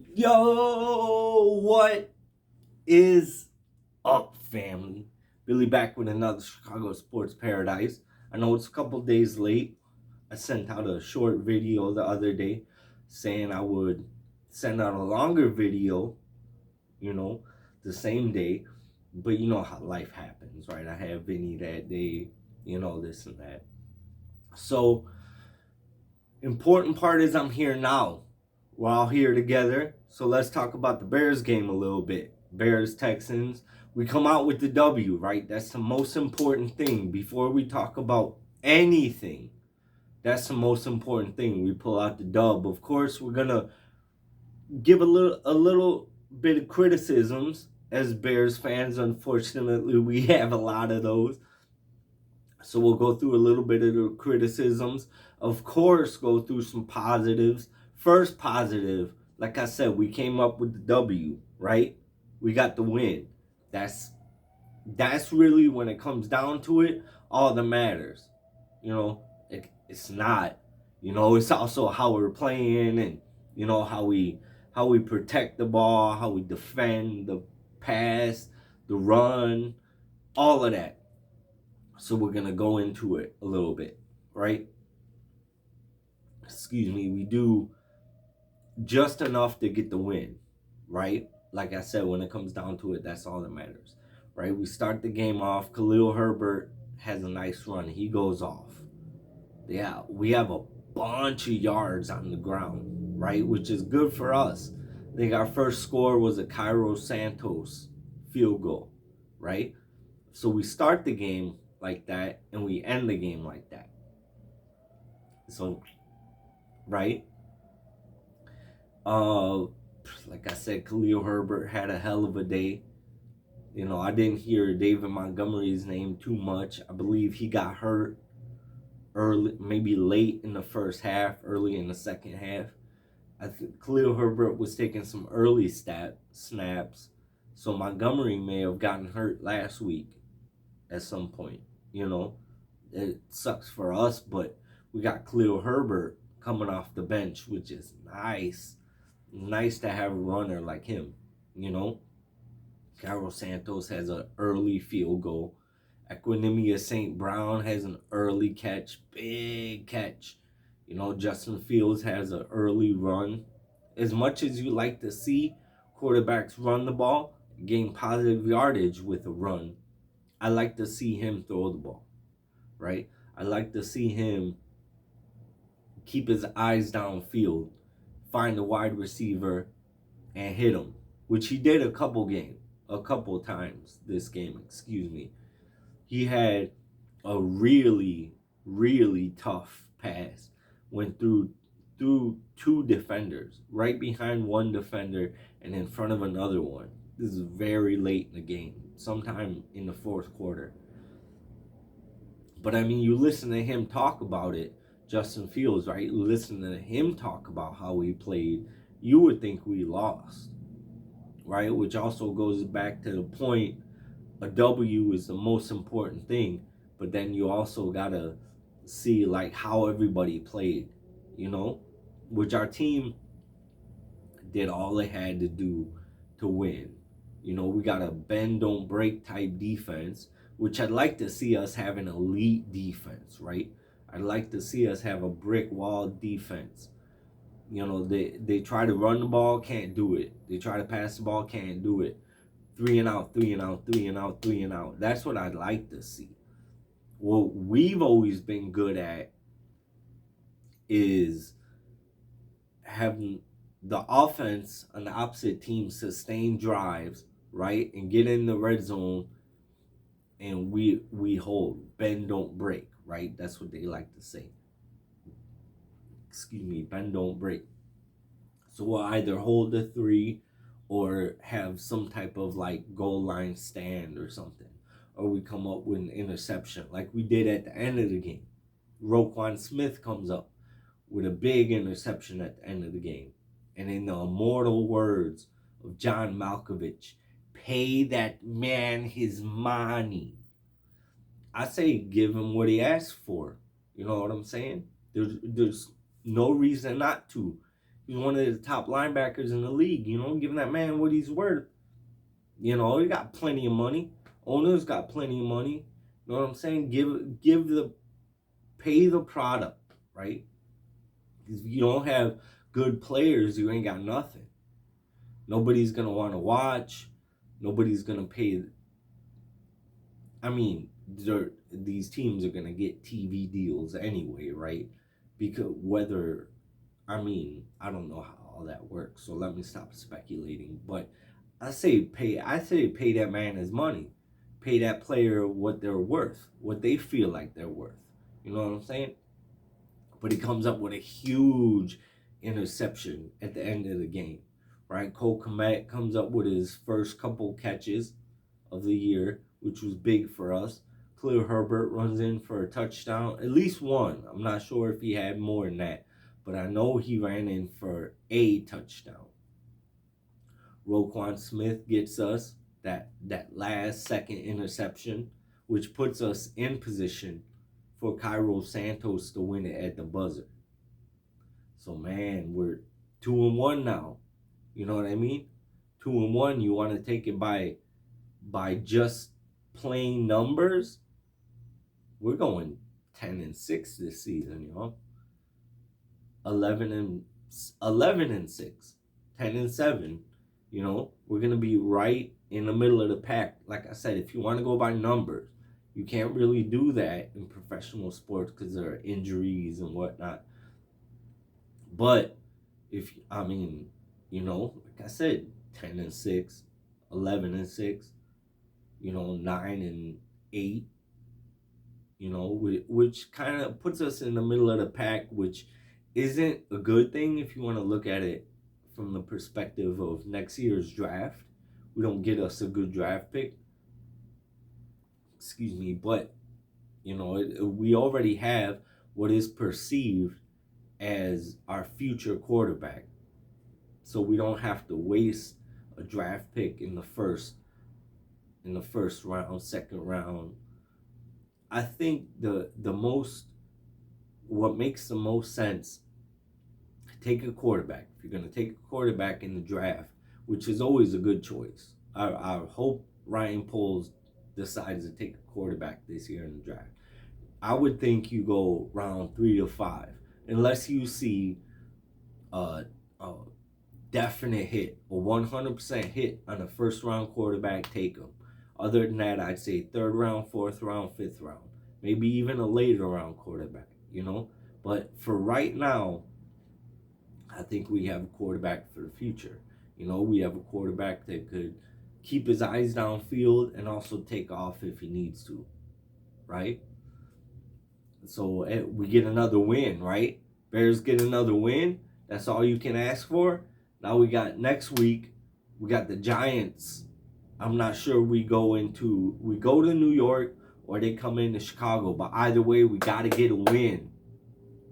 Yo, what is up, family? Billy back with another Chicago Sports Paradise. I know it's a couple days late. I sent out a short video the other day saying I would send out a longer video, you know, the same day. But you know how life happens, right? I had Vinny that day, this and that. So, important part is I'm here now. We're all here together. So let's talk about the Bears game a little bit. Bears, Texans. We come out with the W, right? That's the most important thing. Before we talk about anything, that's the most important thing. We pull out the dub. Of course, we're gonna give a little bit of criticisms as Bears fans. Unfortunately, we have a lot of those. So we'll go through a little bit of the criticisms. Of course, go through some positives. First positive, like I said, we came up with the W, right? We got the win. That's that's really, when it comes down to it, all that matters. It's not. It's also how we're playing, and how we protect the ball, how we defend the pass, the run, all of that. So we're gonna go into it a little bit, right? Excuse me. We do just enough to get the win, right? Like I said, when it comes down to it, that's all that matters, right? We start the game off. Khalil Herbert has a nice run. He goes off. Yeah, we have a bunch of yards on the ground, right? Which is good for us. I think our first score was a Cairo Santos field goal, right? So we start the game like that and we end the game like that. So, right? Uh, like I said, Khalil Herbert had a hell of a day. I didn't hear David Montgomery's name too much. I believe he got hurt early, maybe late in the first half, early in the second half. I think Khalil Herbert was taking some early snaps, so Montgomery may have gotten hurt last week at some point. It sucks for us, but we got Khalil Herbert coming off the bench, which is nice. Nice to have a runner like him. Carlos Santos has an early field goal. Equinemius St. Brown has an early catch, big catch. Justin Fields has an early run. As much as you like to see quarterbacks run the ball, gain positive yardage with a run, I like to see him throw the ball, right? I like to see him keep his eyes downfield, find a wide receiver, and hit him, which he did a couple times this game, excuse me. He had a really, really tough pass. Went through two defenders, right behind one defender and in front of another one. This is very late in the game, sometime in the fourth quarter. But I mean, you listen to him talk about it, Justin Fields, right? You listen to him talk about how he played, you would think we lost, right? Which also goes back to the point, a W is the most important thing, but then you also gotta see like how everybody played, which our team did all they had to do to win. We got a bend don't break type defense, which I'd like to see us have an elite defense, right? I'd like to see us have a brick wall defense. They try to run the ball, can't do it. They try to pass the ball, can't do it. 3 and out, 3 and out, 3 and out, 3 and out. That's what I'd like to see. What we've always been good at is having the offense on the opposite team sustain drives, right, and get in the red zone, and we hold, bend don't break, right? That's what they like to say. Excuse me, bend don't break. So we'll either hold the 3 or have some type of like goal line stand or something, or we come up with an interception like we did at the end of the game. Roquan Smith comes up with a big interception at the end of the game. And in the immortal words of John Malkovich, pay that man his money. I say give him what he asked for. You know what I'm saying? There's no reason not to. He's one of the top linebackers in the league, you know, giving that man what he's worth. You know, he got plenty of money. Owners got plenty of money. You know what I'm saying? Pay the product, right? Because if you don't have good players, you ain't got nothing. Nobody's gonna want to watch. Nobody's gonna pay. I mean, these teams are gonna get TV deals anyway, right? Because I don't know how all that works, so let me stop speculating. But I say pay that man his money. Pay that player what they're worth, what they feel like they're worth. You know what I'm saying? But he comes up with a huge interception at the end of the game, right? Cole Kmet comes up with his first couple catches of the year, which was big for us. Khalil Herbert runs in for a touchdown, at least one. I'm not sure if he had more than that, but I know he ran in for a touchdown. Roquan Smith gets us that last second interception, which puts us in position for Cairo Santos to win it at the buzzer. So man, we're 2-1 now. You know what I mean? 2-1. You want to take it by just plain numbers? We're going 10-6 this season, y'all. 11-6, 10-7. You know, we're gonna be right in the middle of the pack. Like I said, if you want to go by numbers, you can't really do that in professional sports because there are injuries and whatnot. But you know, like I said, 10-6, 11-6, you know, 9-8, you know, which kind of puts us in the middle of the pack, which isn't a good thing if you want to look at it from the perspective of next year's draft. We don't get us a good draft pick. Excuse me, but you know, we already have what is perceived as our future quarterback. So we don't have to waste a draft pick in the first round, second round. I think what makes the most sense, take a quarterback. If you're going to take a quarterback in the draft, which is always a good choice. I hope Ryan Poles decides to take a quarterback this year in the draft. I would think you go round 3 to 5, unless you see a definite hit, a 100% hit on a first round quarterback, take him. Other than that, I'd say 3rd round, 4th round, 5th round, maybe even a later round quarterback, you know. But for right now, I think we have a quarterback for the future. You know, we have a quarterback that could keep his eyes downfield and also take off if he needs to, right? So we get another win, right? Bears get another win. That's all you can ask for. Now we got next week, we got the Giants. I'm not sure we go to New York or they come into Chicago, but either way, we got to get a win,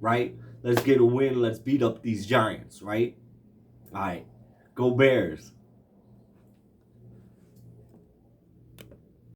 right? Let's get a win. Let's beat up these Giants, right? All right. Go Bears.